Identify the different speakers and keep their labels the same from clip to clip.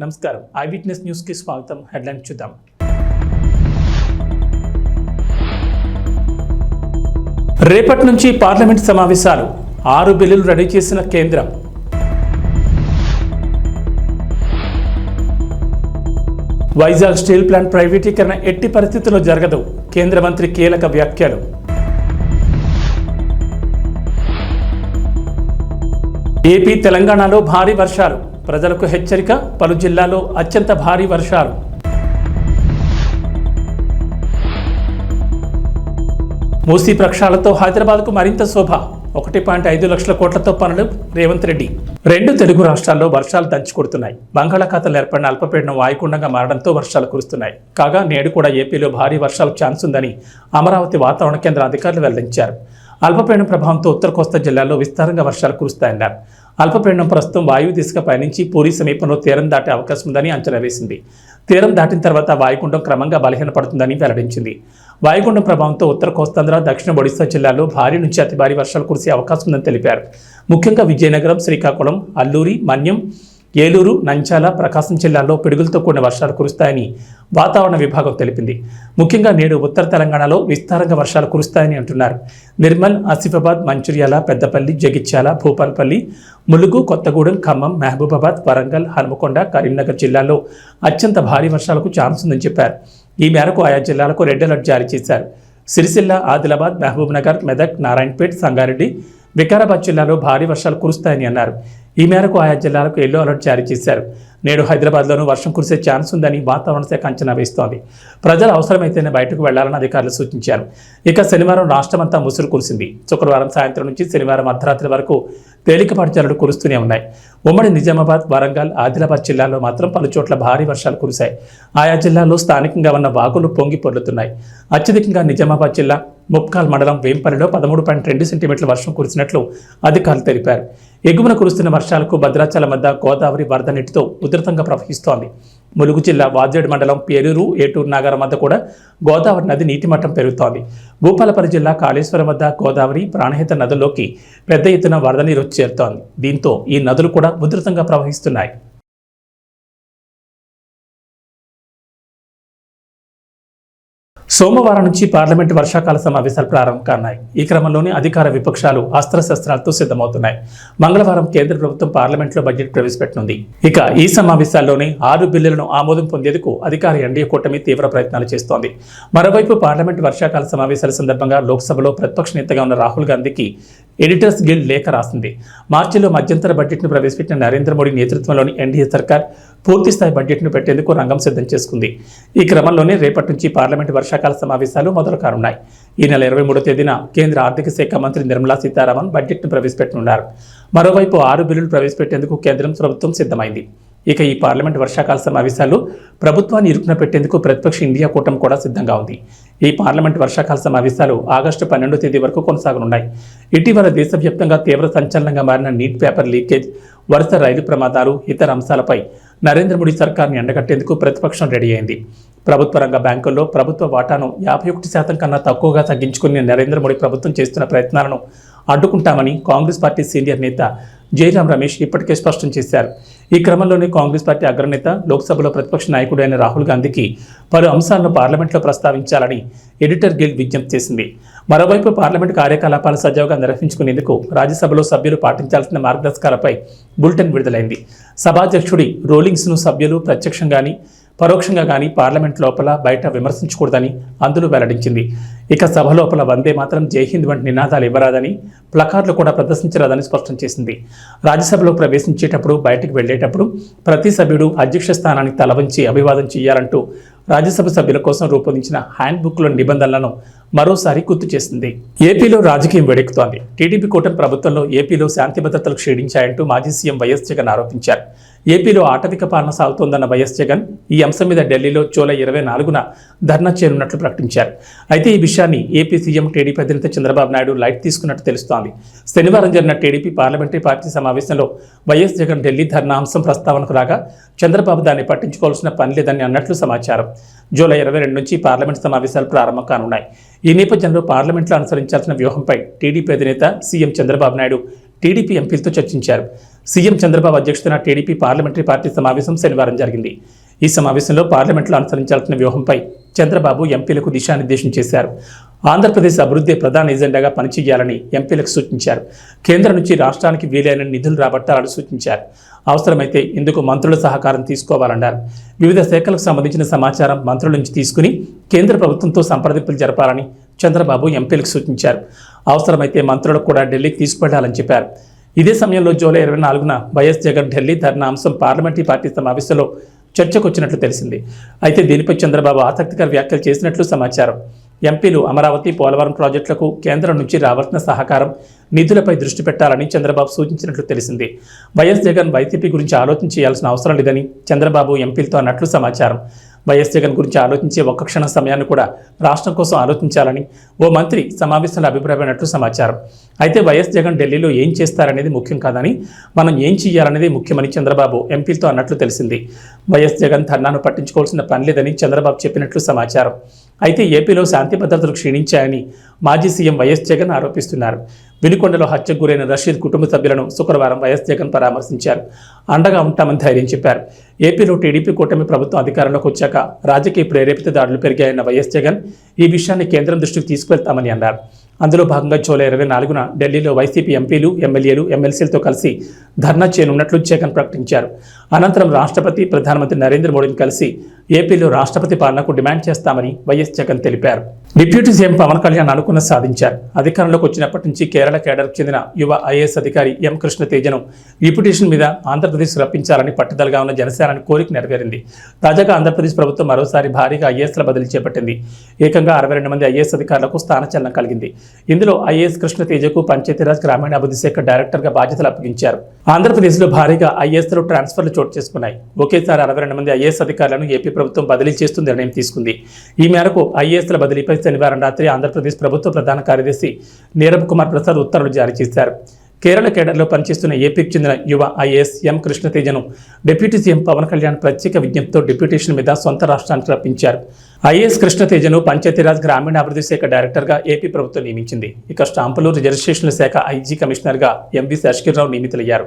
Speaker 1: నమస్కారం I witness news కి స్వాగతం. హెడ్లైన్ చూద్దాం. రేపటి నుంచి పార్లమెంట్ సమావేశాలు, 6 బిల్లులు రెడీ చేసిన కేంద్రం. వైజాగ్ స్టీల్ ప్లాంట్ ప్రైవేటీకరణ ఎట్టి పరిస్థితుల్లో జరగదు, కేంద్ర మంత్రి కీలక వ్యాఖ్యలు. ఏపీ తెలంగాణలో భారీ వర్షాలు, ప్రజలకు హెచ్చరిక, పలు జిల్లాల్లో అత్యంత భారీ వర్షాలు. మూసీ ప్రక్షాళనతో హైదరాబాద్కు మరింత శోభ, 1.5 లక్షల కోట్లతో పనులు రేవంత్ రెడ్డి. 2 తెలుగు రాష్ట్రాల్లో వర్షాలు దంచుకొడుతున్నాయి. బంగాళాఖాతంలో ఏర్పడిన అల్పపీడనం వాయుగుండంగా మారడంతో వర్షాలు కురుస్తున్నాయి. కాగా నేడు కూడా ఏపీలో భారీ వర్షాలు ఛాన్స్ ఉందని అమరావతి వాతావరణ కేంద్ర అధికారులు వెల్లడించారు. అల్పపీడనం ప్రభావంతో ఉత్తర కోస్తా జిల్లాల్లో విస్తారంగా వర్షాలు కురుస్తాయన్నారు. అల్పపీడనం ప్రస్తుతం వాయువు దిశగా పయనించి పూరీ సమీపంలో తీరం దాటే అవకాశం ఉందని అంచనా వేసింది. తీరం దాటిన తర్వాత వాయుగుండం క్రమంగా బలహీనపడుతుందని వెల్లడించింది. వాయుగుండం ప్రభావంతో ఉత్తర కోస్తాంధ్ర, దక్షిణ ఒడిశా జిల్లాల్లో భారీ నుంచి అతి భారీ వర్షాలు కురిసే అవకాశం ఉందని తెలిపారు. ముఖ్యంగా విజయనగరం, శ్రీకాకుళం, అల్లూరి, మన్యం, ఏలూరు, నంద్యాల, ప్రకాశం జిల్లాల్లో పిడుగులతో కూడిన వర్షాలు కురుస్తాయని వాతావరణ విభాగం తెలిపింది. ముఖ్యంగా నేడు ఉత్తర తెలంగాణలో విస్తారంగా వర్షాలు కురుస్తాయని అంటున్నారు. నిర్మల్, ఆసిఫాబాద్, మంచిర్యాల, పెద్దపల్లి, జగిత్యాల, భూపాలపల్లి, ములుగు, కొత్తగూడెం, ఖమ్మం, మహబూబాబాద్, వరంగల్, హనుమకొండ, కరీంనగర్ జిల్లాల్లో అత్యంత భారీ వర్షాలకు ఛాన్స్ ఉందని చెప్పారు. ఈ మేరకు ఆయా జిల్లాలకు రెడ్ అలర్ట్ జారీ చేశారు. సిరిసిల్ల, ఆదిలాబాద్, మహబూబ్నగర్, మెదక్, నారాయణపేట్, సంగారెడ్డి, వికారాబాద్ జిల్లాలో భారీ వర్షాలు కురుస్తాయని అన్నారు. ఈ మేరకు ఆయా జిల్లాలకు ఎల్లో అలర్ట్ జారీ చేశారు. నేడు హైదరాబాద్లోనూ వర్షం కురిసే ఛాన్స్ ఉందని వాతావరణ శాఖ అంచనా వేస్తోంది. ప్రజలు అవసరమైతేనే బయటకు వెళ్లాలని అధికారులు సూచించారు. ఇక శనివారం రాష్ట్రమంతా ముసురు కురిసింది. శుక్రవారం సాయంత్రం నుంచి శనివారం అర్ధరాత్రి వరకు తేలికపాటి జల్లులు కురుస్తూనే ఉన్నాయి. ఉమ్మడి నిజామాబాద్, వరంగల్, ఆదిలాబాద్ జిల్లాల్లో మాత్రం పలు చోట్ల భారీ వర్షాలు కురిశాయి. ఆయా జిల్లాల్లో స్థానికంగా ఉన్న వాగులు పొంగి పొర్లుతున్నాయి. అత్యధికంగా నిజామాబాద్ జిల్లా ముప్కాల్ మండలం వేంపల్లిలో 13.2 సెంటీమీటర్ల వర్షం కురిసినట్లు అధికారులు తెలిపారు. ఎగువన కురుస్తున్న వర్షాలకు భద్రాచలం వద్ద గోదావరి వరద నీటితో ఉధృతంగా ప్రవహిస్తోంది. ములుగు జిల్లా వాజేడు మండలం పేరూరు, ఏటూరు నాగారం వద్ద కూడా గోదావరి నది నీటి మట్టం పెరుగుతోంది. భూపాలపల్లి జిల్లా కాళేశ్వరం వద్ద గోదావరి, ప్రాణహిత నదుల్లోకి పెద్ద ఎత్తున వరద నీరు వచ్చి చేరుతోంది. దీంతో ఈ నదులు కూడా ఉధృతంగా ప్రవహిస్తున్నాయి. సోమవారం నుంచి పార్లమెంటు వర్షాకాల సమావేశాలు ప్రారంభం కానున్నాయి. ఈ క్రమంలోనే అధికార విపక్షాలు అస్త్రశస్త్రాలతో సిద్ధమవుతున్నాయి. మంగళవారం కేంద్ర ప్రభుత్వం పార్లమెంట్లో బడ్జెట్ ప్రవేశపెట్టనుంది. ఇక ఈ సమావేశాల్లోనే 6 బిల్లులను ఆమోదం పొందేందుకు అధికార ఎన్డీఏ కూటమి తీవ్ర ప్రయత్నాలు చేస్తోంది. మరోవైపు పార్లమెంటు వర్షాకాల సమావేశాల సందర్భంగా లోక్సభలో ప్రతిపక్ష నేతగా ఉన్న రాహుల్ గాంధీకి ఎడిటర్స్ గిల్డ్ లేఖ రాసింది. మార్చిలో మధ్యంతర బడ్జెట్ను ప్రవేశపెట్టిన నరేంద్ర మోడీ నేతృత్వంలోని ఎన్డీఏ సర్కార్ పూర్తిస్థాయి బడ్జెట్ను పెట్టేందుకు రంగం సిద్ధం చేసుకుంది. ఈ క్రమంలోనే రేపటి నుంచి పార్లమెంటు వర్షాకాల సమావేశాలు మొదలు కానున్నాయి. ఈ నెల 23వ తేదీన కేంద్ర ఆర్థిక శాఖ మంత్రి నిర్మలా సీతారామన్ బడ్జెట్ను ప్రవేశపెట్టనున్నారు. మరోవైపు 6 బిల్లులు ప్రవేశపెట్టేందుకు కేంద్రం ప్రభుత్వం సిద్ధమైంది. ఇక ఈ పార్లమెంట్ వర్షాకాల సమావేశాలు ప్రభుత్వాన్ని ఇరుకున పెట్టేందుకు ప్రతిపక్ష ఇండియా కూటమి కూడా సిద్ధంగా ఉంది. ఈ పార్లమెంట్ వర్షాకాల సమావేశాలు ఆగస్టు 12వ తేదీ వరకు కొనసాగనున్నాయి. ఇటీవల దేశవ్యాప్తంగా తీవ్ర సంచలనంగా మారిన నీట్ పేపర్ లీకేజ్, వరుస రైలు ప్రమాదాలు, ఇతర అంశాలపై నరేంద్ర మోడీ సర్కార్ని ఎండగట్టేందుకు ప్రతిపక్షం రెడీ అయింది. ప్రభుత్వ రంగ బ్యాంకుల్లో ప్రభుత్వ వాటాను 51% కన్నా తక్కువగా తగ్గించుకుని నరేంద్ర మోడీ ప్రభుత్వం చేస్తున్న ప్రయత్నాలను అడ్డుకుంటామని కాంగ్రెస్ పార్టీ సీనియర్ నేత జైరాం రమేష్ ఇప్పటికే స్పష్టం చేశారు. ఈ క్రమంలోనే కాంగ్రెస్ పార్టీ అగ్రనేత, లోక్సభలో ప్రతిపక్ష నాయకుడు అయిన రాహుల్ గాంధీకి పలు అంశాలను పార్లమెంట్లో ప్రస్తావించాలని ఎడిటర్ గిల్డ్ విజ్ఞప్తి చేసింది. మరోవైపు పార్లమెంటు కార్యకలాపాలు సజావుగా నిర్వహించుకునేందుకు రాజ్యసభలో సభ్యులు పాటించాల్సిన మార్గదర్శకాలపై బులెటిన్ విడుదలైంది. సభాధ్యక్షుడి రూలింగ్స్ను సభ్యులు ప్రత్యక్షంగాని పరోక్షంగా కానీ పార్లమెంట్ లోపల బయట విమర్శించకూడదని అందులో వెల్లడించింది. ఇక సభ లోపల వందే మాత్రం, జై హింద్ వంటి నినాదాలు ఇవ్వరాదని, ప్లకార్డులు కూడా ప్రదర్శించరాదని స్పష్టం చేసింది. రాజ్యసభలో ప్రవేశించేటప్పుడు, బయటికి వెళ్లేటప్పుడు ప్రతి సభ్యుడు అధ్యక్ష స్థానానికి తలవంచి అభివాదం చేయాలంటూ రాజ్యసభ సభ్యుల కోసం రూపొందించిన హ్యాండ్ బుక్లోని నిబంధనలను మరోసారి గుర్తు చేసింది. ఏపీలో రాజకీయం వేడెక్కుతోంది. టీడీపీ కూటమి ప్రభుత్వంలో ఏపీలో శాంతి భద్రతలు క్షీణించాయంటూ మాజీ సీఎం వైఎస్ జగన్ ఆరోపించారు. ఏపీలో ఆటవిక పాలన సాగుతోందన్న వైఎస్ జగన్ ఈ అంశం మీద ఢిల్లీలో జూలై 24న ధర్నా చేరున్నట్లు ప్రకటించారు. అయితే ఈ విషయాన్ని ఏపీ సీఎం, టీడీపీ అధినేత చంద్రబాబు నాయుడు లైట్ తీసుకున్నట్టు తెలుస్తోంది. శనివారం జరిగిన టీడీపీ పార్లమెంటరీ పార్టీ సమావేశంలో వైఎస్ జగన్ ఢిల్లీ ధర్నా అంశం ప్రస్తావనకు రాగా చంద్రబాబు దాన్ని పట్టించుకోవాల్సిన పని లేదని అన్నట్లు సమాచారం. జూలై 22 నుంచి పార్లమెంట్ సమావేశాలు ప్రారంభం కానున్నాయి. ఈ నేపథ్యంలో పార్లమెంట్లో అనుసరించాల్సిన వ్యూహంపై టీడీపీ అధినేత సీఎం చంద్రబాబు నాయుడు టీడీపీ ఎంపీలతో చర్చించారు. సీఎం చంద్రబాబు అధ్యక్షతన టీడీపీ పార్లమెంటరీ పార్టీ సమావేశం శనివారం జరిగింది. ఈ సమావేశంలో పార్లమెంట్లో అనుసరించాల్సిన వ్యూహంపై చంద్రబాబు ఎంపీలకు దిశానిర్దేశం చేశారు. ఆంధ్రప్రదేశ్ అభివృద్ధి ప్రధాన ఎజెండాగా పనిచేయాలని ఎంపీలకు సూచించారు. కేంద్రం నుంచి రాష్ట్రానికి వీలైన నిధులు రాబట్టాలని సూచించారు. అవసరమైతే ఇందుకు మంత్రుల సహకారం తీసుకోవాలన్నారు. వివిధ శాఖలకు సంబంధించిన సమాచారం మంత్రుల నుంచి తీసుకుని కేంద్ర ప్రభుత్వంతో సంప్రదింపులు జరపాలని చంద్రబాబు ఎంపీలకు సూచించారు. అవసరమైతే మంత్రులకు కూడా ఢిల్లీకి తీసుకువెళ్లాలని చెప్పారు. ఇదే సమయంలో జూలై 24న వైఎస్ జగన్ ఢిల్లీ ధర్నా అంశం పార్లమెంటరీ పార్టీ సమావేశంలో చర్చకు వచ్చినట్లు తెలిసింది. అయితే దీనిపై చంద్రబాబు ఆసక్తికర వ్యాఖ్యలు చేసినట్లు సమాచారం. ఎంపీలు అమరావతి, పోలవరం ప్రాజెక్టులకు కేంద్రం నుంచి రావాల్సిన సహకారం, నిధులపై దృష్టి పెట్టాలని చంద్రబాబు సూచించినట్లు తెలిసింది. వైఎస్ జగన్ వైసీపీ గురించి ఆలోచన చేయాల్సిన అవసరం లేదని చంద్రబాబు ఎంపీలతో అన్నట్లు సమాచారం. వైఎస్ జగన్ గురించి ఆలోచించే ఒక్క క్షణం సమయాన్ని కూడా రాష్ట్రం కోసం ఆలోచించాలని ఓ మంత్రి సమావేశంలో అభిప్రాయమైనట్లు సమాచారం. అయితే వైఎస్ జగన్ ఢిల్లీలో ఏం చేస్తారనేది ముఖ్యం కాదని, మనం ఏం చేయాలనేది ముఖ్యమని చంద్రబాబు ఎంపీలతో అన్నట్లు తెలిసింది. వైఎస్ జగన్ ధర్నాను పట్టించుకోవాల్సిన పని లేదని చంద్రబాబు చెప్పినట్లు సమాచారం. అయితే ఏపీలో శాంతి భద్రతలు క్షీణించాయని మాజీ సీఎం వైఎస్ జగన్ ఆరోపిస్తున్నారు. వినుకొండలో హత్యకు గురైన రషీద్ కుటుంబ సభ్యులను శుక్రవారం వైఎస్ జగన్ పరామర్శించారు. అండగా ఉంటామని ధైర్యం చెప్పారు. ఏపీలో టీడీపీ కూటమి ప్రభుత్వం అధికారంలోకి వచ్చాక రాజకీయ ప్రేరేపిత దాడులు పెరిగాయన్న వైఎస్ జగన్ ఈ విషయాన్ని కేంద్రం దృష్టికి తీసుకువెళ్తామని అన్నారు. అందులో భాగంగా జూలై 24న ఢిల్లీలో వైసీపీ ఎంపీలు, ఎమ్మెల్యేలు, ఎమ్మెల్సీలతో కలిసి ధర్నా చేయనున్నట్లు జగన్ ప్రకటించారు. అనంతరం రాష్ట్రపతి, ప్రధానమంత్రి నరేంద్ర మోడీని కలిసి ఏపీలో రాష్ట్రపతి పాలనకు డిమాండ్ చేస్తామని వైఎస్ జగన్ తెలిపారు. డిప్యూటీ సీఎం పవన్ కళ్యాణ్ అనుకున్న సాధించారు. అధికారంలోకి వచ్చినప్పటి నుంచి కేరళ కేడర్కు చెందిన యువ ఐఏఎస్ అధికారి ఎం కృష్ణ తేజను డిప్యూటేషన్ మీద ఆంధ్రప్రదేశ్ రప్పించాలని పట్టుదలగా ఉన్న జనసేన కోరిక నెరవేరింది. తాజాగా ఆంధ్రప్రదేశ్ ప్రభుత్వం మరోసారి భారీగా ఐఏఎస్ల బదిలీ చేపట్టింది. ఏకంగా 62 మంది ఐఏఎస్ అధికారులకు స్థానచలనం కలిగింది. ఇందులో ఐఏఎస్ కృష్ణ తేజకు పంచాయతీరాజ్ గ్రామీణాభివృద్ధి శాఖ డైరెక్టర్గా బాధ్యతలు అప్పగించారు. ఆంధ్రప్రదేశ్లో భారీగా ఐఏఎస్లు ట్రాన్స్ఫర్లు చోటు చేసుకున్నాయి. ఒకేసారి 62 మంది ఐఏఎస్ అధికారులను ఏపీ ప్రభుత్వం బదిలీ చేస్తూ నిర్ణయం తీసుకుంది. ఈ మేరకు ఐఏఎస్ల బదిలీపై శనివారం రాత్రి ఆంధ్రప్రదేశ్ ప్రభుత్వ ప్రధాన కార్యదర్శి నీరబ్ కుమార్ ప్రసాద్ ఉత్తర్వులు జారీ చేశారు. కేరళ కేడర్లో పనిచేస్తున్న ఏపీకి చెందిన యువ ఐఏఎస్ ఎం కృష్ణ తేజను డిప్యూటీ సీఎం పవన్ కళ్యాణ్ ప్రత్యేక విజ్ఞప్తితో డిప్యూటేషన్ మీద సొంత రాష్ట్రానికి రప్పించారు. ఐఏఎస్ కృష్ణ తేజను పంచాయతీరాజ్ గ్రామీణాభివృద్ధి శాఖ డైరెక్టర్గా ఏపీ ప్రభుత్వం నియమించింది. ఇక స్టాంపులు, రిజర్వేషన్ల శాఖ ఐజీ కమిషనర్గా ఎంవి శేషగిరిరావు నియమితులయ్యారు.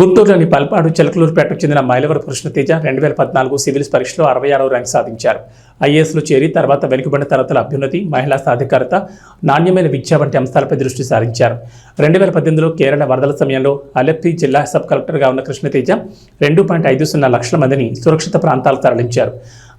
Speaker 1: గుంటూరులోని పల్పాడు, చిలకలూరుపేటకు చెందిన మైలవరపు కృష్ణ తేజ 2014 సివిల్స్ పరీక్షలో 66వ ర్యాంక్ సాధించారు. ఐఏఎస్లో చేరి తర్వాత వెనుకబడిన తరగతుల అభ్యున్నతి, మహిళా సాధికారత, నాణ్యమైన విద్య వంటి అంశాలపై దృష్టి సారించారు. 2018లో కేరళ వరదల సమయంలో అలెప్పి జిల్లా సబ్ కలెక్టర్గా ఉన్న కృష్ణతేజ 2.50 లక్షల మందిని సురక్షిత ప్రాంతాలకు తరలించారు.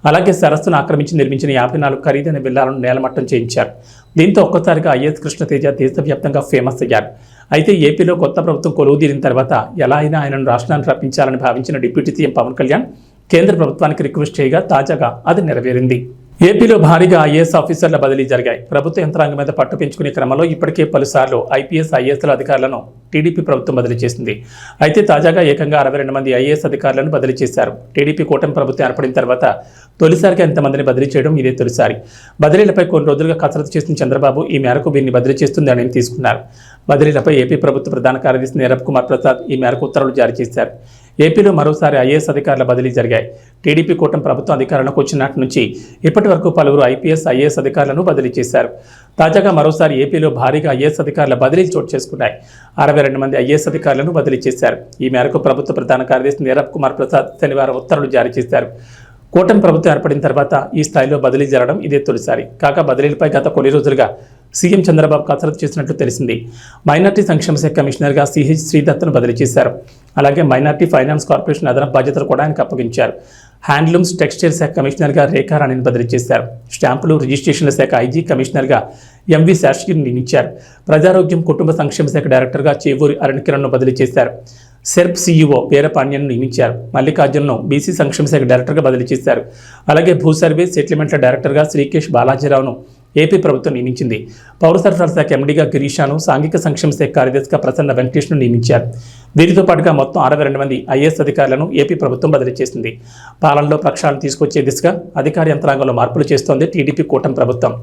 Speaker 1: అలాగే సరస్సును ఆక్రమించి నిర్మించిన 54 ఖరీదైన విల్లాలను నేలమట్టం చేయించారు. దీంతో ఒక్కసారిగా ఐఏఎస్ కృష్ణతేజ దేశవ్యాప్తంగా ఫేమస్ అయ్యారు. అయితే ఏపీలో కొత్త ప్రభుత్వం కొలువుదీరిన తర్వాత ఎలా అయినా ఆయనను రాష్ట్రానికి రప్పించాలని భావించిన డిప్యూటీ సీఎం పవన్ కళ్యాణ్ కేంద్ర ప్రభుత్వానికి రిక్వెస్ట్ చేయగా తాజాగా అది నెరవేరింది. ఏపీలో భారీగా ఐఏఎస్ ఆఫీసర్ల బదిలీ జరిగాయి. ప్రభుత్వ యంత్రాంగం మీద పట్టు పెంచుకునే క్రమంలో ఇప్పటికే పలుసార్లు ఐపీఎస్, ఐఏఎస్ల అధికారులను టీడీపీ ప్రభుత్వం బదిలీ చేసింది. అయితే తాజాగా ఏకంగా 62 మంది ఐఏఎస్ అధికారులను బదిలీ చేశారు. టీడీపీ కూటమి ప్రభుత్వం ఏర్పడిన తర్వాత తొలిసారిగా ఇంతమందిని బదిలీ చేయడం ఇదే తొలిసారి. బదిలీలపై కొన్ని రోజులుగా కసరత్తు చేసిన చంద్రబాబు ఈ మేరకు వీరిని బదిలీ చేస్తూ నిర్ణయం తీసుకున్నారు. బదిలీలపై ఏపీ ప్రభుత్వ ప్రధాన కార్యదర్శి నీరబ్ కుమార్ ప్రసాద్ ఈ మేరకు ఉత్తర్వులు జారీ చేశారు. ఏపీలో మరోసారి ఐఏఎస్ అధికారుల బదిలీ జరిగాయి. టీడీపీ కూటమి ప్రభుత్వం అధికారంలోకి వచ్చినట్టు నుంచి ఇప్పటి వరకు పలువురు ఐపీఎస్, ఐఏఎస్ అధికారులను బదిలీ చేశారు. తాజాగా మరోసారి ఏపీలో భారీగా ఐఏఎస్ అధికారుల బదిలీలు చోటు చేసుకున్నాయి. 62 మంది ఐఏఎస్ అధికారులను బదిలీ చేశారు. ఈ మేరకు ప్రభుత్వ ప్రధాన కార్యదర్శి నీరబ్ కుమార్ ప్రసాద్ శనివారం ఉత్తర్వులు జారీ చేశారు. కూటమి ప్రభుత్వం ఏర్పడిన తర్వాత ఈ స్థాయిలో బదిలీ జరగడం ఇదే తొలిసారి. కాగా బదిలీలపై గత కొన్ని రోజులుగా సీఎం చంద్రబాబు కసరత్తు చేసినట్లు తెలిసింది. మైనార్టీ సంక్షేమ శాఖ కమిషనర్గా సిహెచ్ శ్రీదత్తును బదిలీ చేశారు. అలాగే మైనార్టీ ఫైనాన్స్ కార్పొరేషన్ అదనపు బాధ్యతలు కూడా ఆయనకు అప్పగించారు. హ్యాండ్లూమ్స్, టెక్స్టైల్ శాఖ కమిషనర్గా రేఖారాణిని బదిలీ చేశారు. స్టాంపులు, రిజిస్ట్రేషన్ల శాఖ ఐజీ కమిషనర్గా ఎంవి శేషగిరిని నియమించారు. ప్రజారోగ్యం, కుటుంబ సంక్షేమ శాఖ డైరెక్టర్గా చేవూరి అరుణకిరణ్ను బదిలీ చేశారు. సెర్ప్ సీఈఓ వీరపాండ్యన్ను నియమించారు. మల్లికార్జున్ను బీసీ సంక్షేమ శాఖ డైరెక్టర్గా బదిలీ చేశారు. అలాగే భూ సర్వే, సెటిల్మెంట్ల డైరెక్టర్గా శ్రీకేష్ బాలాజీరావును ఏపీ ప్రభుత్వం నియమించింది. పౌర సరఫరాల శాఖ ఎండీగా గిరీషాను, సాంఘిక సంక్షేమ శాఖ కార్యదర్శిగా ప్రసన్న వెంకటేష్ను నియమించారు. వీరితో పాటుగా మొత్తం 62 మంది ఐఏఎస్ అధికారులను ఏపీ ప్రభుత్వం బదిలీ చేసింది. పాలనలో ప్రక్షాళన తీసుకొచ్చే దిశగా అధికార యంత్రాంగంలో మార్పులు చేస్తోంది టీడీపీ కూటమి ప్రభుత్వం.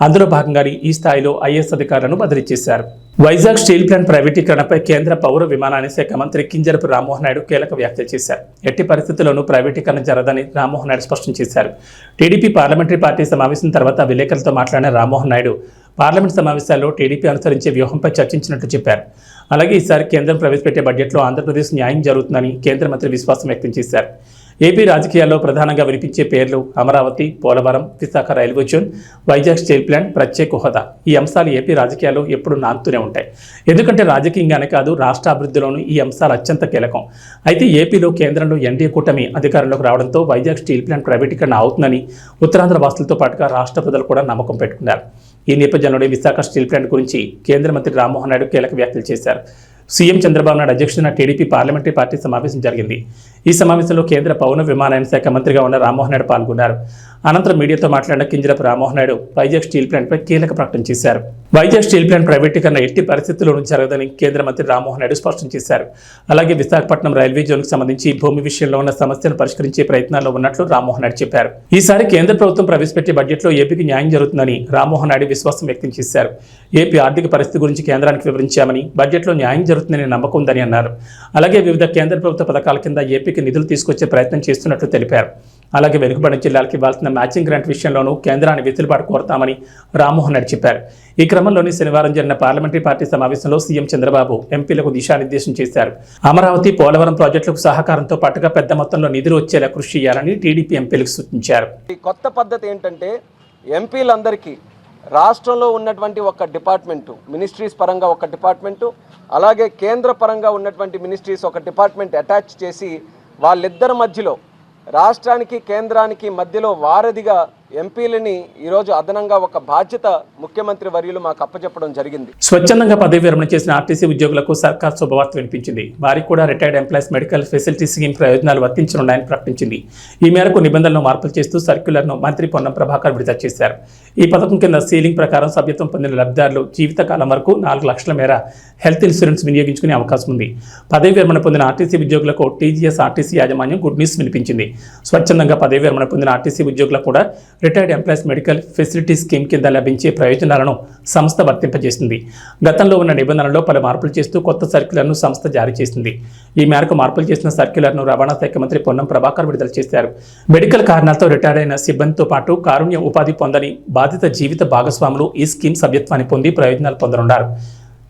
Speaker 1: అందులో భాగంగానే ఈ స్థాయిలో ఐఏఎస్ అధికారులను బదిలీ చేశారు. వైజాగ్ స్టీల్ ప్లాంట్ ప్రైవేటీకరణపై కేంద్ర పౌర విమానయాన శాఖ మంత్రి కింజరపు రామ్మోహన్ నాయుడు కీలక వ్యాఖ్యలు చేశారు. ఎట్టి పరిస్థితుల్లోనూ ప్రైవేటీకరణ జరగదని రామ్మోహన్ నాయుడు స్పష్టం చేశారు. టీడీపీ పార్లమెంటరీ పార్టీ సమావేశం తర్వాత విలేకరులతో మాట్లాడిన రామ్మోహన్ నాయుడు పార్లమెంట్ సమావేశాల్లో టీడీపీ అనుసరించే వ్యూహంపై చర్చించినట్లు చెప్పారు. అలాగే ఈసారి కేంద్రం ప్రవేశపెట్టే బడ్జెట్లో ఆంధ్రప్రదేశ్ న్యాయం జరుగుతుందని కేంద్ర మంత్రి విశ్వాసం వ్యక్తం చేశారు. ఏపీ రాజకీయాల్లో ప్రధానంగా వినిపించే పేర్లు Amaravati, Polavaram, Visakha railway zone, Vizag steel plant, ప్రత్యేక హోదా. ఈ అంశాలు ఏపీ రాజకీయాల్లో ఎప్పుడు నానుతూనే ఉంటాయి. ఎందుకంటే రాజకీయంగానే కాదు, రాష్ట్ర అభివృద్ధిలోనూ ఈ అంశాలు అత్యంత కీలకం. అయితే ఏపీలో కేంద్రంలో ఎన్డీఏ కూటమి అధికారంలోకి రావడంతో వైజాగ్ స్టీల్ ప్లాంట్ ప్రైవేటీకరణ అవుతుందని ఉత్తరాంధ్ర వాసులతో పాటుగా రాష్ట్ర ప్రజలు కూడా నమ్మకం పెట్టుకున్నారు. ఈ నేపథ్యంలోనే విశాఖ స్టీల్ ప్లాంట్ గురించి కేంద్ర మంత్రి రామ్మోహన్ నాయుడు కీలక వ్యాఖ్యలు చేశారు. సీఎం చంద్రబాబు నాయుడు అధ్యక్షతన టీడీపీ పార్లమెంటరీ పార్టీ సమావేశం జరిగింది. ఈ సమావేశంలో కేంద్ర పౌర విమానయాన శాఖ మంత్రిగా ఉన్న రామ్మోహన్ నాయుడు పాల్గొన్నారు. అనంతరం మీడియాతో మాట్లాడిన కింజరపు రామ్మోహన్ నాయుడు వైజాగ్ స్టీల్ ప్లాంట్పై కీలక ప్రకటన చేశారు. వైజాగ్ స్టీల్ ప్లాంట్ ప్రైవేటీకరణ ఎట్టి పరిస్థితుల్లోనూ జరగదని కేంద్ర మంత్రి రామ్మోహన్ నాయుడు స్పష్టం చేశారు. అలాగే విశాఖపట్నం రైల్వే జోన్కు సంబంధించి భూమి విషయంలో ఉన్న సమస్యను పరిష్కరించే ప్రయత్నాల్లో ఉన్నట్లు రామ్మోహన్ నాయుడు చెప్పారు. ఈసారి కేంద్ర ప్రభుత్వం ప్రవేశపెట్టే బడ్జెట్లో ఏపీకి న్యాయం జరుగుతుందని రామ్మోహన్ నాయుడు విశ్వాసం వ్యక్తం చేశారు. ఏపీ ఆర్థిక పరిస్థితి గురించి కేంద్రానికి వివరించామని, బడ్జెట్లో న్యాయం జరుగుతుందని నమ్మకం ఉందని అన్నారు. అలాగే వివిధ కేంద్ర ప్రభుత్వ పథకాల కింద ఏపీకి నిధులు తీసుకొచ్చే ప్రయత్నం చేస్తున్నట్లు తెలిపారు. అలాగే వెనుకబడిన జిల్లాలకు ఇవ్వాల్సిన మ్యాచింగ్ గ్రాంట్ విషయంలోనూ కేంద్రాన్ని వెసులుబాటు కోరతామని రామ్మోహన్ నాయుడు చెప్పారు. ఈ క్రమంలోనే శనివారం జరిగిన పార్లమెంటరీ పార్టీ సమావేశంలో సీఎం చంద్రబాబు ఎంపీలకు దిశానిర్దేశం చేశారు. అమరావతి, పోలవరం ప్రాజెక్టులకు సహకారంతో పాటుగా పెద్ద మొత్తంలో నిధులు వచ్చేలా కృషి చేయాలని టీడీపీ ఎంపీలకు సూచించారు.
Speaker 2: ఈ కొత్త పద్ధతి ఏంటంటే ఎంపీలందరికీ రాష్ట్రంలో ఉన్నటువంటి ఒక డిపార్ట్మెంటు, మినిస్ట్రీస్ పరంగా ఒక డిపార్ట్మెంటు, అలాగే కేంద్ర పరంగా ఉన్నటువంటి మినిస్ట్రీస్ ఒక డిపార్ట్మెంట్ అటాచ్ చేసి వాళ్ళిద్దరి మధ్యలో, రాష్ట్రానికి కేంద్రానికి మధ్యలో వారధిగా ఎంపీలని ఈరోజు అదనంగా ఒక బాధ్యత ముఖ్యమంత్రి వర్యులు మాకు అప్పచెప్పడం జరిగింది.
Speaker 1: స్వచ్ఛందంగా పదవి విరమణ చేసిన ఆర్టీసీ ఉద్యోగులకు సర్కార్ శుభవార్త వినిపించింది. వారికి కూడా retired employees medical facility scheme ప్రయోజనాలు వర్తించనున్నాయని ప్రకటించింది. ఈ మేరకు నిబంధనలను మార్పులు చేస్తూ సర్క్యులర్ను మంత్రి పొన్నం ప్రభాకర్ విడుదల చేశారు. ఈ పథకం కింద సీలింగ్ ప్రకారం సభ్యత్వం పొందిన లబ్ధిదారులు జీవితకాలం వరకు 4 లక్షల మేర హెల్త్ ఇన్సూరెన్స్ వినియోగించుకునే అవకాశం ఉంది. పదవి విరమణ పొందిన ఆర్టీసీ ఉద్యోగులకు టీజీఎస్ ఆర్టీసీ యాజమాన్యం గుడ్ న్యూస్ వినిపించింది. స్వచ్ఛందంగా పదవి విరమణ పొందిన ఆర్టీసీ ఉద్యోగులకు కూడా retired employees medical facility scheme కింద లభించే ప్రయోజనాలను సంస్థ వర్తింపజేసింది. గతంలో ఉన్న నిబంధనల్లో పలు మార్పులు చేస్తూ కొత్త సర్క్యులర్ను సంస్థ జారీ చేసింది. ఈ మేరకు మార్పులు చేసిన సర్క్యులర్ను రవాణా శాఖ మంత్రి పొన్నం ప్రభాకర్ విడుదల చేశారు. మెడికల్ కారణాలతో రిటైర్ అయిన సిబ్బందితో పాటు కారుణ్య ఉపాధి పొందని బాధిత జీవిత భాగస్వాములు ఈ స్కీమ్ సభ్యత్వాన్ని పొంది ప్రయోజనాలు పొందనున్నారు.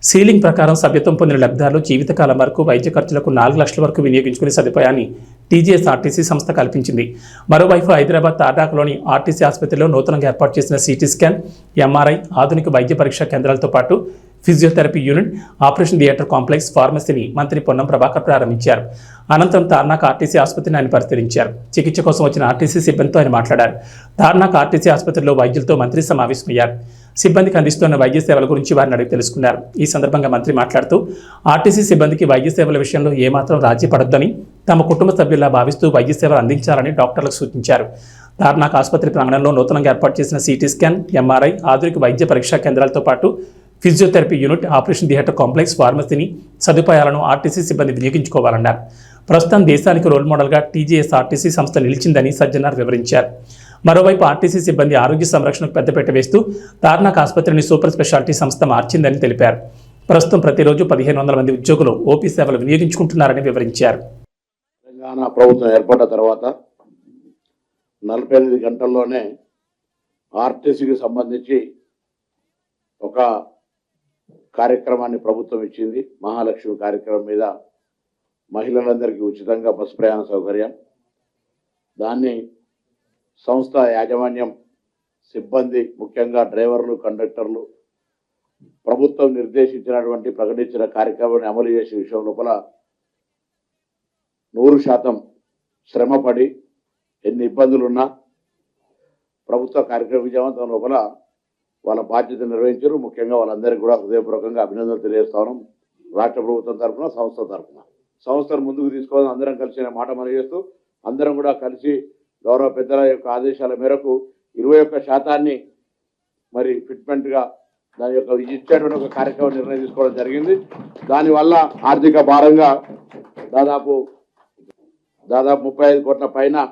Speaker 1: సీలింగ్ ప్రకారం సభ్యత్వం పొందిన లబ్ధిదారులు జీవితకాలం వరకు వైద్య ఖర్చులకు 4 లక్షల వరకు వినియోగించుకునే సదుపాయాన్ని టీజీఎస్ ఆర్టీసీ సంస్థ కల్పించింది. మరోవైపు హైదరాబాద్ తాటాకలోని ఆర్టీసీ ఆసుపత్రిలో నూతనంగా ఏర్పాటు చేసిన సిటీ స్కాన్, ఎంఆర్ఐ, ఆధునిక వైద్య పరీక్షా కేంద్రాలతో పాటు physiotherapy unit, operation theatre complex, ఫార్మసీని మంత్రి పొన్నం ప్రభాకర్ ప్రారంభించారు. అనంతరం తార్నాక ఆర్టీసీ ఆసుపత్రిని ఆయన పరిశీలించారు. చికిత్స కోసం వచ్చిన ఆర్టీసీ సిబ్బందితో ఆయన మాట్లాడారు. తార్నాక ఆర్టీసీ ఆసుపత్రిలో వైద్యులతో మంత్రి సమావేశమయ్యారు. సిబ్బందికి అందిస్తున్న వైద్య సేవల గురించి వారిని అడిగి తెలుసుకున్నారు. ఈ సందర్భంగా మంత్రి మాట్లాడుతూ ఆర్టీసీ సిబ్బందికి వైద్య సేవల విషయంలో ఏమాత్రం రాజీ పడొద్దని, తమ కుటుంబ సభ్యుల్లా భావిస్తూ వైద్య సేవలు అందించాలని డాక్టర్లకు సూచించారు. తార్నాక ఆసుపత్రి ప్రాంగణంలో నూతనంగా ఏర్పాటు చేసిన సిటీ స్కాన్, ఎంఆర్ఐ, ఆధునిక వైద్య పరీక్షా కేంద్రాలతో పాటు physiotherapy unit, operation theatre complex, ఫార్మసీని సదుపాయాలను ఆర్టీసీ సిబ్బంది వినియోగించుకోవాలన్నారు. ప్రస్తుతం దేశానికి రోల్ మోడల్గా టీజీఎస్ ఆర్టీసీ సంస్థ నిలిచిందని సజ్జనార్ వివరించారు. మరోవైపు ఆర్టీసీ సిబ్బంది ఆరోగ్య సంరక్షణకు పెద్దపీట వేస్తూ తార్నాక ఆసుపత్రిని సూపర్ స్పెషాలిటీ సంస్థ మార్చిందని తెలిపారు. ప్రస్తుతం ప్రతిరోజు 1500 మంది ఉద్యోగులు ఓపీ సేవలు వినియోగించుకుంటున్నారని వివరించారు.
Speaker 3: తెలంగాణ ప్రభుత్వం ఏర్పడ్డ తర్వాత 48 గంటల్లోనే ఆర్టీసీకి సంబంధించి ఒక కార్యక్రమాన్ని ప్రభుత్వం ఇచ్చింది. మహాలక్ష్మి కార్యక్రమం మీద మహిళలందరికీ ఉచితంగా బస్సు ప్రయాణ సౌకర్యం. దాన్ని సంస్థ యాజమాన్యం, సిబ్బంది, ముఖ్యంగా డ్రైవర్లు, కండక్టర్లు ప్రభుత్వం నిర్దేశించినటువంటి ప్రకటించిన కార్యక్రమాన్ని అమలు చేసే విషయం లోపల 100% శ్రమపడి ఎన్ని ఇబ్బందులున్నా ప్రభుత్వ కార్యక్రమ విజయవంతం లోపల వాళ్ళ బాధ్యత నిర్వహించారు. ముఖ్యంగా వాళ్ళందరికీ కూడా హృదయపూర్వకంగా అభినందనలు తెలియజేస్తా ఉన్నాం. రాష్ట్ర ప్రభుత్వం తరఫున, సంస్థ తరఫున. సంస్థను ముందుకు తీసుకోవాలని అందరం కలిసి మాట మనం చేస్తూ, అందరం కూడా కలిసి గౌరవ పెద్దల యొక్క ఆదేశాల మేరకు 21% మరి ఫిట్మెంట్గా దాని యొక్క ఇచ్చేటువంటి ఒక కార్యక్రమం నిర్ణయం తీసుకోవడం జరిగింది. దానివల్ల ఆర్థిక భారంగా దాదాపు 35 కోట్ల పైన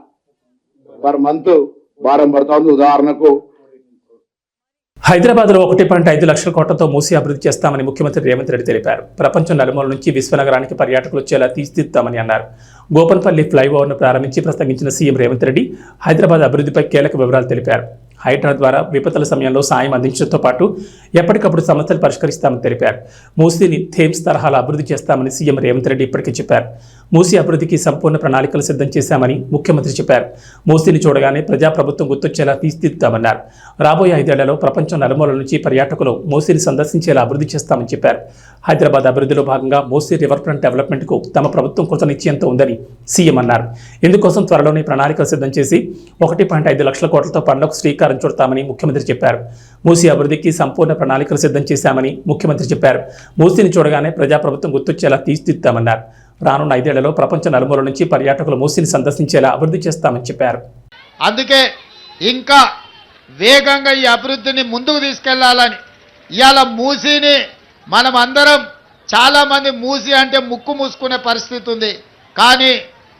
Speaker 3: పర్ మంత్ భారం పడుతోంది. ఉదాహరణకు
Speaker 1: హైదరాబాద్లో 1.5 లక్షల కోట్లతో మూసి అభివృద్ధి చేస్తామని ముఖ్యమంత్రి రేవంత్ రెడ్డి తెలిపారు. ప్రపంచం నలుమూల నుంచి విశ్వనగరానికి పర్యాటకులు వచ్చేలా తీర్చిదిద్దామని అన్నారు. గోపన్పల్లి ఫ్లైఓవర్ను ప్రారంభించి ప్రసంగించిన సీఎం రేవంత్ రెడ్డి హైదరాబాద్ అభివృద్ధిపై కీలక వివరాలు తెలిపారు. హైడ్రా ద్వారా విపత్తుల సమయంలో సాయం అందించడంతో పాటు ఎప్పటికప్పుడు సమస్యలు పరిష్కరిస్తామని తెలిపారు. మూసీని థేమ్స్ తరహాలో అభివృద్ధి చేస్తామని సీఎం రేవంత్ రెడ్డి ఇప్పటికే చెప్పారు. మూసీ అభివృద్ధికి సంపూర్ణ ప్రణాళికలు సిద్ధం చేశామని ముఖ్యమంత్రి చెప్పారు. మూసీని చూడగానే ప్రజాప్రభుత్వం గుర్తొచ్చేలా తీర్చిదిద్దామన్నారు. రాబోయే 5 ఏళ్లలో ప్రపంచం నలుమూలల నుంచి పర్యాటకులు మూసీని సందర్శించేలా అభివృద్ధి చేస్తామని చెప్పారు. హైదరాబాద్ అభివృద్ధిలో భాగంగా మూసీ రివర్ ఫ్రంట్ డెవలప్మెంట్కు తమ ప్రభుత్వం కృత నిశ్చయంతో ఉందని సీఎం అన్నారు. ఇందుకోసం త్వరలోనే ప్రణాళికలు సిద్ధం చేసి 1.5 లక్షల కోట్లతో పనులకు శ్రీకారం చుడతామని ముఖ్యమంత్రి చెప్పారు. మూసీ అభివృద్ధికి సంపూర్ణ ప్రణాళికలు సిద్ధం చేశామని ముఖ్యమంత్రి చెప్పారు. మూసీని చూడగానే ప్రజాప్రభుత్వం గుర్తొచ్చేలా తీర్చిదిద్దామన్నారు. రానున్న 5 ఏళ్లలో ప్రపంచ నలుమూల నుంచి పర్యాటకులు మూసీని సందర్శించేలా అభివృద్ధి చేస్తామని చెప్పారు.
Speaker 4: అందుకే ఇంకా వేగంగా ఈ అభివృద్ధిని ముందుకు తీసుకెళ్లాలని ఇవాళ మూసీని మనం అందరం చాలామంది మూసీ అంటే ముక్కు మూసుకునే పరిస్థితి ఉంది. కానీ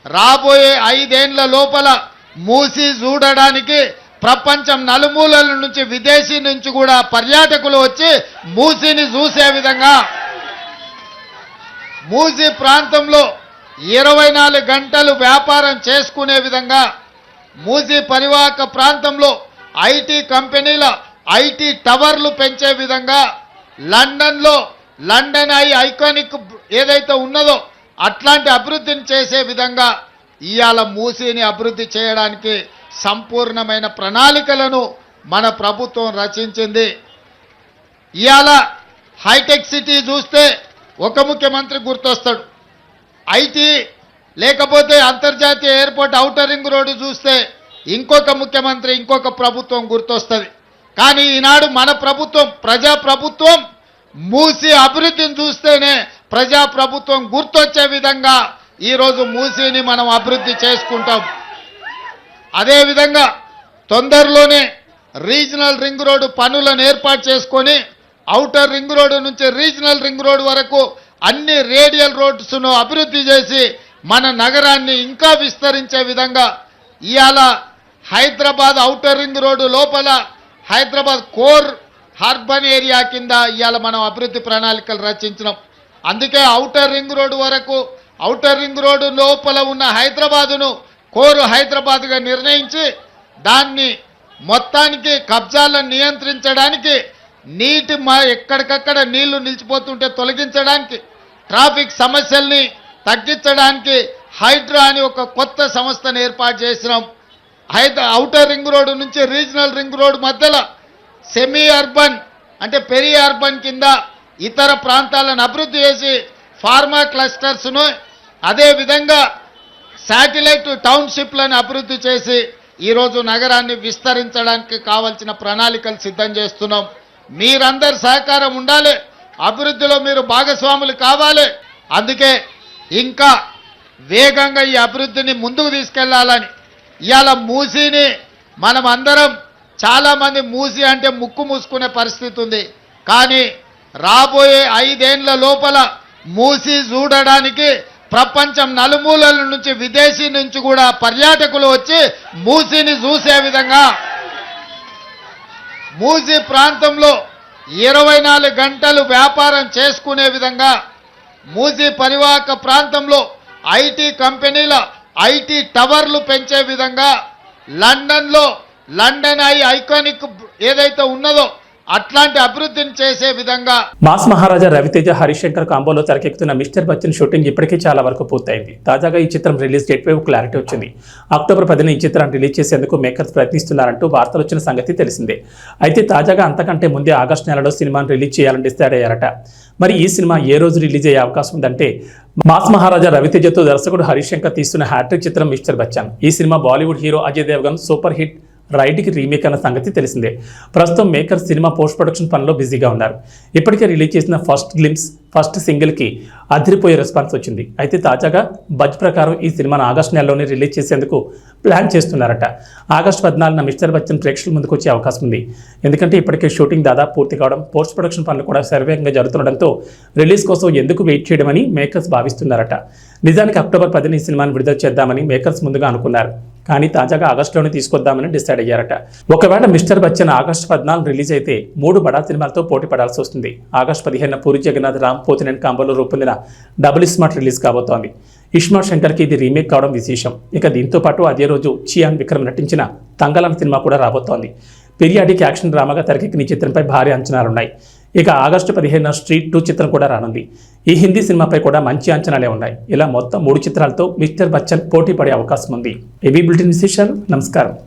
Speaker 4: రాబోయే 5 ఏళ్ల లోపల మూసీ చూడడానికి ప్రపంచం నలుమూలల నుంచి విదేశీ నుంచి కూడా పర్యాటకులు వచ్చి మూసీని చూసే విధంగా మూసీ ప్రాంతంలో 24 గంటలు వ్యాపారం చేసుకునే విధంగా మూసీ పరివాహక ప్రాంతంలో ఐటీ కంపెనీల ఐటీ టవర్లు పెంచే విధంగా లండన్ ఐకానిక్ ఏదైతే ఉన్నదో అట్లాంటి అభివృద్ధిని చేసే విధంగా ఇవాళ మూసీని అభివృద్ధి చేయడానికి సంపూర్ణమైన ప్రణాళికలను మన ప్రభుత్వం రచించింది. ఇవాళ హైటెక్ సిటీ చూస్తే ఒక ముఖ్యమంత్రి గుర్తొస్తాడు, ఐటీ లేకపోతే అంతర్జాతీయ ఎయిర్పోర్ట్ ఔటర్ రింగ్ రోడ్డు చూస్తే ఇంకొక ముఖ్యమంత్రి ఇంకొక ప్రభుత్వం గుర్తొస్తుంది. కానీ ఈనాడు మన ప్రభుత్వం ప్రజాప్రభుత్వం మూసీ అభివృద్ధిని చూస్తేనే ప్రజాప్రభుత్వం గుర్తొచ్చే విధంగా ఈరోజు మూసీని మనం అభివృద్ధి చేసుకుంటాం. అదేవిధంగా తొందరలోనే రీజనల్ రింగ్ రోడ్డు పనులను ఏర్పాటు చేసుకొని ఔటర్ రింగ్ రోడ్డు నుంచి రీజనల్ రింగ్ రోడ్డు వరకు అన్ని రేడియల్ రోడ్స్ను అభివృద్ధి చేసి మన నగరాన్ని ఇంకా విస్తరించే విధంగా ఇవాళ హైదరాబాద్ ఔటర్ రింగ్ రోడ్డు లోపల హైదరాబాద్ కోర్ అర్బన్ ఏరియా కింద ఇవాళ మనం అభివృద్ధి ప్రణాళికలు రచించినాం. అందుకే ఔటర్ రింగ్ రోడ్డు వరకు ఔటర్ రింగ్ రోడ్డు లోపల ఉన్న హైదరాబాదును కోరు హైదరాబాద్గా నిర్ణయించి దాన్ని మొత్తానికి కబ్జాలను నియంత్రించడానికి ఎక్కడికక్కడ నీళ్లు నిలిచిపోతుంటే తొలగించడానికి ట్రాఫిక్ సమస్యల్ని తగ్గించడానికి హైడ్రా అని ఒక కొత్త సంస్థను ఏర్పాటు చేసినాం. ఔటర్ రింగ్ రోడ్డు నుంచి రీజనల్ రింగ్ రోడ్డు మధ్యలో సెమీ అర్బన్ అంటే పెరి అర్బన్ కింద ఇతర ప్రాంతాలను అభివృద్ధి చేసి ఫార్మా క్లస్టర్స్ను అదేవిధంగా శాటిలైట్ టౌన్షిప్లను అభివృద్ధి చేసి ఈరోజు నగరాన్ని విస్తరించడానికి కావాల్సిన ప్రణాళికలు సిద్ధం చేస్తున్నాం. మీరందరి సహకారం ఉండాలి, అభివృద్ధిలో మీరు భాగస్వాములు కావాలి. అందుకే ఇంకా వేగంగా ఈ అభివృద్ధిని ముందుకు తీసుకెళ్లాలని ఇవాళ మూసీని మనం అందరం చాలామంది మూసీ అంటే ముక్కు మూసుకునే పరిస్థితి ఉంది. కానీ రాబోయే 5 ఏళ్ల లోపల మూసీ చూడడానికి ప్రపంచం నలుమూలల నుంచి విదేశీ నుంచి కూడా పర్యాటకులు వచ్చి మూసీని చూసే విధంగా మూసీ ప్రాంతంలో 24 గంటలు వ్యాపారం చేసుకునే విధంగా మూసీ పరివాహక ప్రాంతంలో ఐటీ కంపెనీల ఐటీ టవర్లు పెంచే విధంగా లండన్ ఐకానిక్ ఏదైతే ఉన్నదో అట్లాంటి అభివృద్ధిని చేసే విధంగా
Speaker 1: మాస్ మహారాజా రవితేజ హరిశంకర్ కాంబోలో తెరకెక్కుతున్న మిస్టర్ బచ్చన్ షూటింగ్ ఇప్పటికే చాలా వరకు పూర్తయింది. తాజాగా ఈ చిత్రం రిలీజ్ డేట్ పై క్లారిటీ వచ్చింది. అక్టోబర్ 10న ఈ చిత్రాన్ని రిలీజ్ చేసేందుకు మేకర్స్ ప్రయత్నిస్తున్నారంటూ వార్తలు వచ్చిన సంగతి తెలిసిందే. అయితే తాజాగా అంతకంటే ముందే ఆగస్టు నెలలో సినిమాను రిలీజ్ చేయాలని డిసైడ్ అయ్యారట. మరి ఈ సినిమా ఏ రోజు రిలీజ్ అయ్యే అవకాశం ఉందంటే మాస్ మహారాజా రవితేజతో దర్శకుడు హరిశంకర్ తీస్తున్న హ్యాట్రిక్ చిత్రం మిస్టర్ బచ్చన్. ఈ cinema Bollywood hero Ajay Devgan super hit రైడ్కి రీమేక్ అన్న సంగతి తెలిసిందే. ప్రస్తుతం మేకర్స్ సినిమా పోస్ట్ ప్రొడక్షన్ పనిలో బిజీగా ఉన్నారు. ఇప్పటికే రిలీజ్ చేసిన ఫస్ట్ సింగిల్కి అదిరిపోయే రెస్పాన్స్ వచ్చింది. అయితే తాజాగా బజ్ ప్రకారం ఈ సినిమాను ఆగస్టు నెలలోనే రిలీజ్ చేసేందుకు ప్లాన్ చేస్తున్నారట. ఆగస్టు 14న మిస్టర్ బచ్చన్ ప్రేక్షకుల ముందుకు వచ్చే అవకాశం ఉంది. ఎందుకంటే ఇప్పటికే షూటింగ్ దాదాపు పూర్తి కావడం, పోస్ట్ ప్రొడక్షన్ పనులు కూడా శరవేగంగా జరుగుతుండడంతో రిలీజ్ కోసం ఎందుకు వెయిట్ చేయడమని మేకర్స్ భావిస్తున్నారట. నిజానికి అక్టోబర్ 10న ఈ సినిమాను విడుదల చేద్దామని మేకర్స్ ముందుగా అనుకున్నారు. కానీ తాజాగా ఆగస్టులోనే తీసుకొద్దామని డిసైడ్ అయ్యారట. ఒకవేళ మిస్టర్ బచ్చన్ ఆగస్టు 14 రిలీజ్ అయితే 3 బడా సినిమాలతో పోటీ పడాల్సి వస్తుంది. ఆగస్టు 15న పూరి జగన్నాథ్ రామ్ పోతినేని కాంబోలో రూపొందిన డబుల్ స్మార్ట్ రిలీజ్ కాబోతోంది. ఇష్మార్ట్ శంకర్కి ఇది రీమేక్ కావడం విశేషం. ఇక దీంతో పాటు అదే రోజు చియాన్ విక్రమ్ నటించిన తంగలం సినిమా కూడా రాబోతోంది. పీరియాడిక్ యాక్షన్ డ్రామాగా తెరకెక్కిన ఈ చిత్రంపై భారీ అంచనాలున్నాయి. ఇక ఆగస్టు 15న స్ట్రీట్ 2 చిత్రం కూడా రానుంది. ఈ హిందీ సినిమాపై కూడా మంచి అంచనాలే ఉన్నాయి. ఇలా మొత్తం 3 చిత్రాలతో మిస్టర్ బచ్చన్ పోటీ పడే అవకాశం ఉంది. ఏబీ బులెటిన్ విశేషాలు. నమస్కారం.